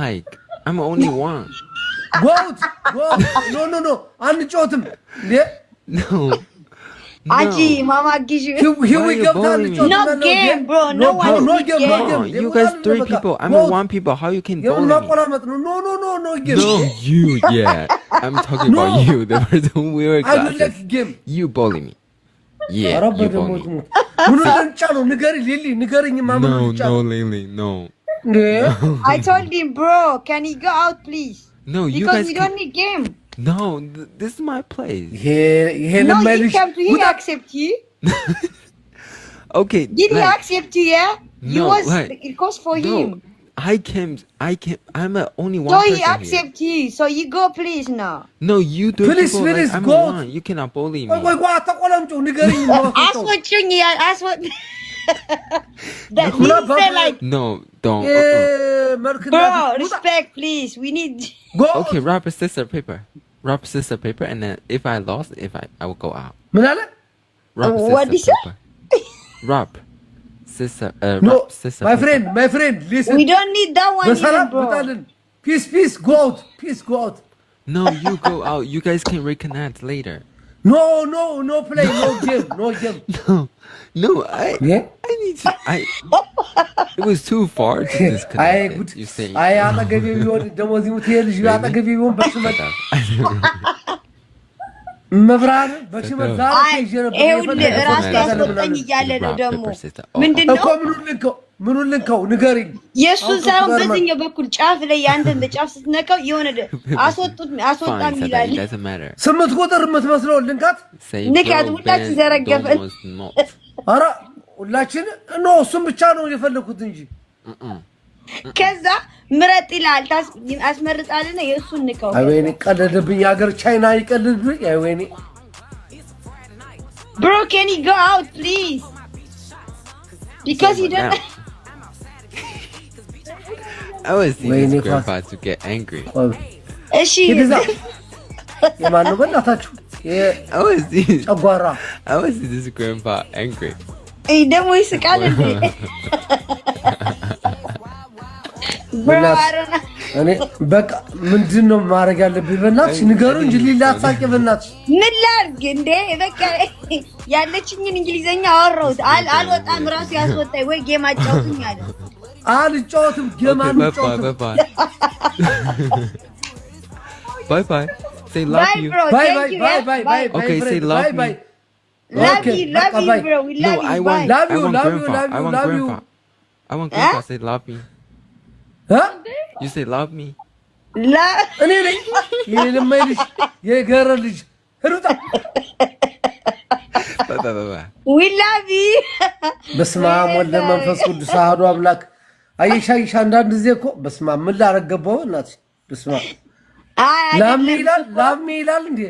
Like, I'm only one. Go out. No. አንጫወትም No. Aji, mama Gishu. Here we go. No game, bro. No one. No game. You guys 3 people. I'm 1 people. How you can bully me? No game. No, you. Yeah. I'm talking about you. The person we were I don't like game. You bully me. Yeah, you bully me. No, Lily, no. I told him, bro, can he go out, please? No, you because guys we don't need game. No, this is my place. No, he came to he accept you. Okay. Did he accept you, yeah? No, it goes for him. I came, I'm only one so person he accept you, so you go please now. No, you do. Please, I'm go. one. You cannot bully me. Ask what you need, ask what... that he say like... No, don't. Bro, respect please, we need... Go. Okay, rock, scissors, paper. Rock, scissors, paper, and then if I lost, I will go out. Rock, what did you say? Rock, scissors, no, rock, scissors, my friend, listen. We don't need that one even, bro. Peace, go out. Peace, go out. No, you go out. You guys can reconnect later. No play, no game. No, I need to. It was too far to disconnect. You say. I አጠገቤ ቢሆን ደሞዝ ይሙት ይልሽ አጠገቤ ቢሆን በሽመጣ መብራን በሽመጣ ራስ ያስወጣኝ እያለ ነው ደግሞ ምንድነው ምኑን ልንከው ንገሪኝ የሱን ሳይሆን በዚህኛው በኩል ጫፍ ላይ ያንተን ጫፍ ስትነካው የሆነ አስወጣም ይላል 8 ቁጥር የምትመስለው ልንካት ንካት ሁላችን ዘረገፈን አራ ሁላችን እሱም ብቻ ነው የፈለኩት እንጂ ከዛ ምረጥ ይላል አስመርጣልና የሱን ንካው አይወይኔ ቀደደብኝ ሀገር ቻይና ይቀልድብኝ አይወይኔ Bro, can he go out please? Because he don't I was seeing his grandpa to get angry. She የማን ነው በእናታችሁ I was seeing ጨጓራ this grandpa angry. Hey, ደግሞ ይስቃል እንዴ? Bro, I don't know. እኔ በቃ ምንድነው ማድረግ ያለብኝ በእናትሽ ንገሩ እንጂ ሊላ አሳቂ በእናትሽ ምን ላድርግ እንዴ በቃ ያለችኝን እንግሊዘኛ አወራሁት አልወጣም ራሱ ያስወጣኝ ወይ ጌም አጫውቱኝ አለ አልጫወትም ጌም አንጫወትም Bye. Say love you. Bye. Okay, say love me. Love you, bro. We love you. I want grandpa. I want grandpa say love me. Huh? You say love me. እኔ ነኝ የለማይልሽ የገረልሽ ሩጣ Bye. We love you. በስመ አብ ወወልድ ወመንፈስ ቅዱስ አሐዱ አምላክ አይሻ አንዳንድ ጊዜ እኮ በስመ አብ ምን ላረገባው እናት በስመ አብ ላም ይላል እንዴ